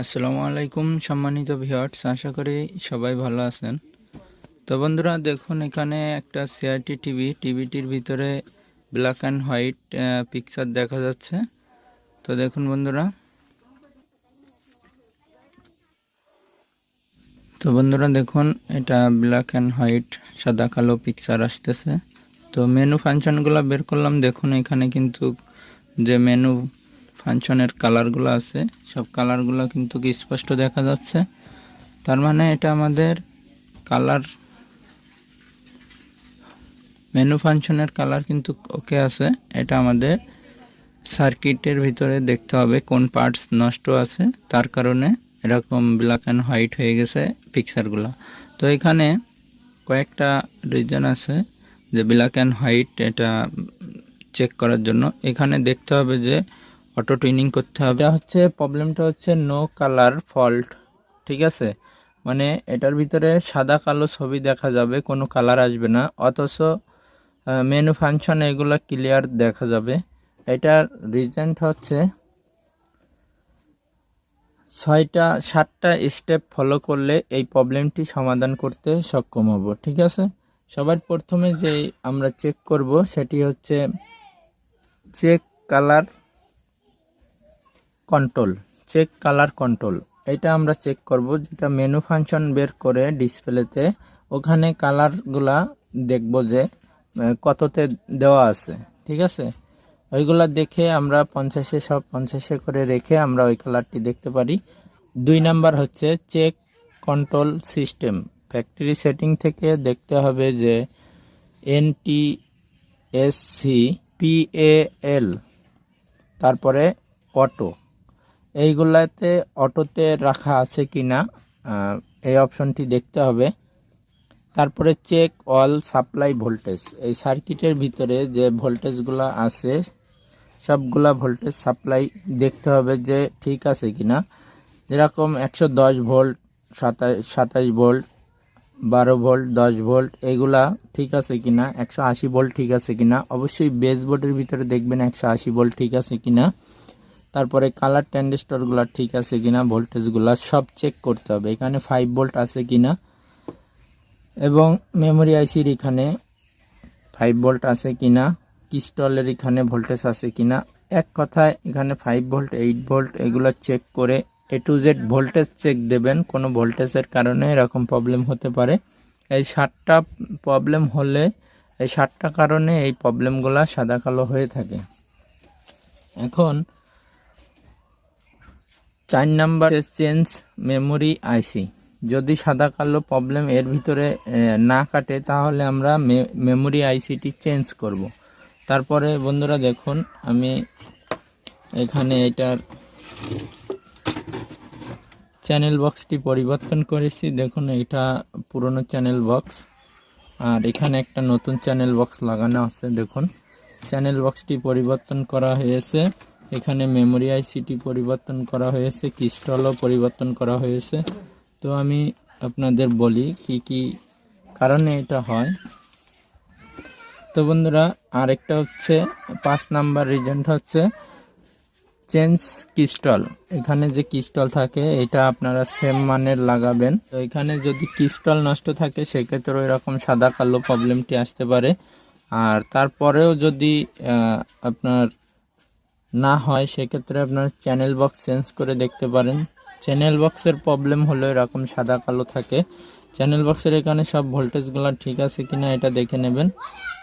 আসসালামু আলাইকুম সম্মানিত ভিউয়ার্স, আশা করি সবাই ভালো আছেন। তো বন্ধুরা দেখুন, এখানে একটা সিআরটি টিভিটির ভিতরে ব্ল্যাক অ্যান্ড হোয়াইট পিকচার দেখা যাচ্ছে। তো দেখুন বন্ধুরা, দেখুন এটা ব্ল্যাক অ্যান্ড হোয়াইট সাদা কালো পিকচার আসতেছে। তো মেনু ফাংশনগুলো বের করলাম। দেখুন এখানে কিন্তু যে মেনু ফাংশনের কালারগুলো আছে, সব কালারগুলো কিন্তু স্পষ্ট দেখা যাচ্ছে। তার মানে এটা আমাদের কালার, মেনু ফাংশনের কালার কিন্তু ওকে আছে। এটা আমাদের সার্কিটের ভিতরে দেখতে হবে কোন পার্টস নষ্ট আছে, তার কারণে এরকম ব্ল্যাক অ্যান্ড হোয়াইট হয়ে গেছে পিকচারগুলো। তো এখানে কয়েকটা রিজন আছে যে ব্ল্যাক অ্যান্ড হোয়াইট এটা চেক করার জন্য। এখানে দেখতে হবে যে অটো টুইনিং করতে হবে। এটা হচ্ছে প্রবলেমটা হচ্ছে নো কালার ফল্ট, ঠিক আছে। মানে এটার ভিতরে সাদা কালো ছবি দেখা যাবে, কোনো কালার আসবে না, অথচ মেনু ফাংশন এগুলো ক্লিয়ার দেখা যাবে। এটার রিজেন্ট হচ্ছে 7টা স্টেপ ফলো করলে এই প্রবলেমটি সমাধান করতে সক্ষম হব, ঠিক আছে। সবার প্রথমে যে আমরা চেক করব সেটি হচ্ছে চেক কালার কন্ট্রোল। এটা আমরা চেক করব, যেটা মেনু ফাংশন বের করে ডিসপ্লেতে ওখানে কালারগুলা দেখব যে কততে দেওয়া আছে, ঠিক আছে। ওইগুলা দেখে আমরা 50-এ সব 50-এ করে রেখে আমরা ওই কালারটি দেখতে পারি। 2 নাম্বার হচ্ছে check control system. Factory setting থেকে দেখতে হবে যে NTSC PAL, তারপরে অটো, এইগুলাতে অটোতে রাখা আছে কিনা এই অপশনটি দেখতে হবে। তারপরে চেক অল সাপ্লাই ভোল্টেজ, এই সার্কিটের ভিতরে যে ভোল্টেজগুলো আছে সবগুলা ভোল্টেজ সাপ্লাই দেখতে হবে যে ঠিক আছে কিনা। যেরকম 110 ভোল্ট, 27 ভোল্ট, 12 ভোল্ট, 10 ভোল্ট এইগুলা ঠিক আছে কিনা, 180 ভোল্ট ঠিক আছে কিনা। অবশ্যই বেস বোর্ডের ভিতরে দেখবেন 180 ভোল্ট ঠিক আছে কিনা। তারপরে কালার ট্রানজিস্টরগুলো ঠিক আছে কিনা, ভোল্টেজগুলো সব চেক করতে হবে। এখানে 5 ভোল্ট আছে কিনা, এবং মেমোরি আইসির এখানে 5 ভোল্ট আছে কিনা, ক্রিস্টালের এখানে ভোল্টেজ আছে কিনা। এক কথায় এখানে 5 ভোল্ট, 8 ভোল্ট এগুলো চেক করে A to Z voltage check দেবেন। কোনো ভোল্টেজের কারণে এরকম প্রবলেম হতে পারে। এই 7টা প্রবলেম হলে, এই 7টা কারণে এই প্রবলেমগুলো সাদা কালো হয়ে থাকে। এখন 4 নাম্বার চেঞ্জ মেমোরি আইসি। যদি সাদা কালো প্রবলেম এর ভিতরে না কাটে তাহলে আমরা মেমোরি আইসিটি চেঞ্জ করব। তারপরে বন্ধুরা দেখুন, আমি এখানে এটার চ্যানেল বক্সটি পরিবর্তন করেছি। দেখুন এটা পুরনো চ্যানেল বক্স, আর এখানে একটা নতুন চ্যানেল বক্স লাগানো আছে। দেখুন চ্যানেল বক্সটি পরিবর্তন করা হয়েছে, এখানে মেমোরি আইসিটি পরিবর্তন করা হয়েছে, ক্রিস্টালও পরিবর্তন করা হয়েছে। তো আমি আপনাদের বলি কি কি কারণে এটা হয়। তো বন্ধুরা, আরেকটা হচ্ছে 5 নাম্বার রিজনটা হচ্ছে চেঞ্জ ক্রিস্টাল। এখানে যে ক্রিস্টাল থাকে এটা আপনারা সেম মানের লাগাবেন। তো এখানে যদি ক্রিস্টাল নষ্ট থাকে সেক্ষেত্রে এরকম সাদা কালো প্রবলেমটি আসতে পারে। আর তারপরেও যদি আপনার না হয় সেক্ষেত্রে আপনার চ্যানেল বক্স চেঞ্জ করে দেখতে পারেন। চ্যানেল বক্সের প্রবলেম হলো এরকম সাদা কালো থাকে। চ্যানেল বক্সের এখানে সব ভোল্টেজগুলো ঠিক আছে কিনা এটা দেখে নেবেন।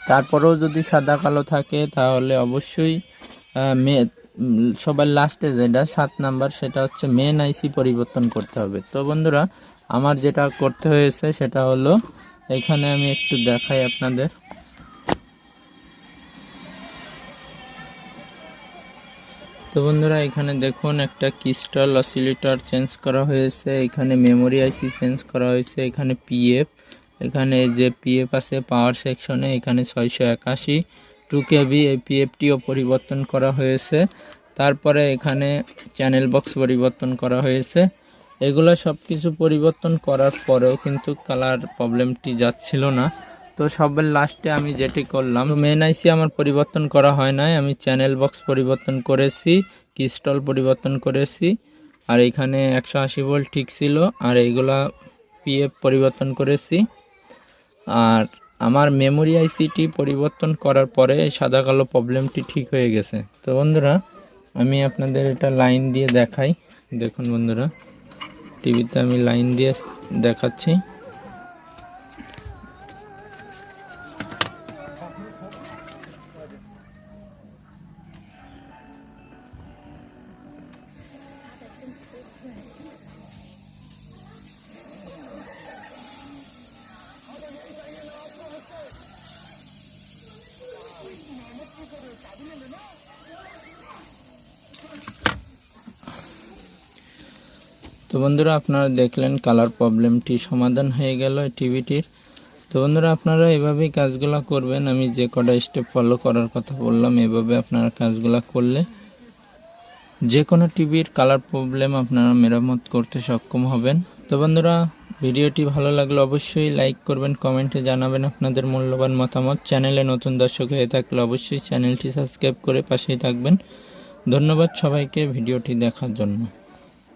তারপরেও যদি সাদা কালো থাকে তাহলে অবশ্যই সবার লাস্টে যেটা 7 নাম্বার সেটা হচ্ছে মেন আইসি পরিবর্তন করতে হবে। তো বন্ধুরা, আমার যেটা করতে হয়েছে সেটা হলো, এখানে আমি একটু দেখাই আপনাদের। তো বন্ধুরা এখানে দেখুন একটা ক্রিস্টাল অসিলেটর চেঞ্জ করা হয়েছে, এখানে মেমোরি আইসি চেঞ্জ করা হয়েছে, এখানে পিএফ, এখানে যে পিএফ আছে পাওয়ার সেকশনে এখানে 681 2 kV, এই পিএফটিও পরিবর্তন করা হয়েছে। তারপরে এখানে চ্যানেল বক্স পরিবর্তন করা হয়েছে। এগুলো সব কিছু পরিবর্তন করার পরেও কিন্তু কালার প্রবলেমটি যাচ্ছিল না। তো সবের লাস্টে আমি যেটি করলাম, মেন আইসি আমার পরিবর্তন করা হয় নাই, আমি চ্যানেল বক্স পরিবর্তন করেছি, ক্রিস্টাল পরিবর্তন করেছি, আর এখানে 180 ভোল্ট ঠিক ছিল, আর এইগুলা পিএফ পরিবর্তন করেছি। আর আমার মেমোরি আইসিটি পরিবর্তন করার পরে সাদা কালো প্রবলেমটি ঠিক হয়ে গেছে। তো বন্ধুরা আমি আপনাদের এটা লাইন দিয়ে দেখাই। দেখুন বন্ধুরা, টিভিতে আমি লাইন দিয়ে দেখাচ্ছি। তো বন্ধুরা আপনারা দেখলেন কালার প্রবলেমটি সমাধান হয়ে গেল টিভিটির। তো বন্ধুরা আপনারা এভাবেই কাজগুলো করবেন। আমি যে কটা স্টেপ ফলো করার কথা বললাম, এভাবে আপনারা কাজগুলো করলে যে কোনো টিভির কালার প্রবলেম আপনারা মেরামত করতে সক্ষম হবেন। তো বন্ধুরা ভিডিওটি ভালো লাগলে অবশ্যই লাইক করবেন, কমেন্টে জানাবেন আপনাদের মূল্যবান মতামত। চ্যানেলে নতুন দর্শক হয়ে থাকলে অবশ্যই চ্যানেলটি সাবস্ক্রাইব করে পাশেই থাকবেন। ধন্যবাদ সবাইকে ভিডিওটি দেখার জন্য।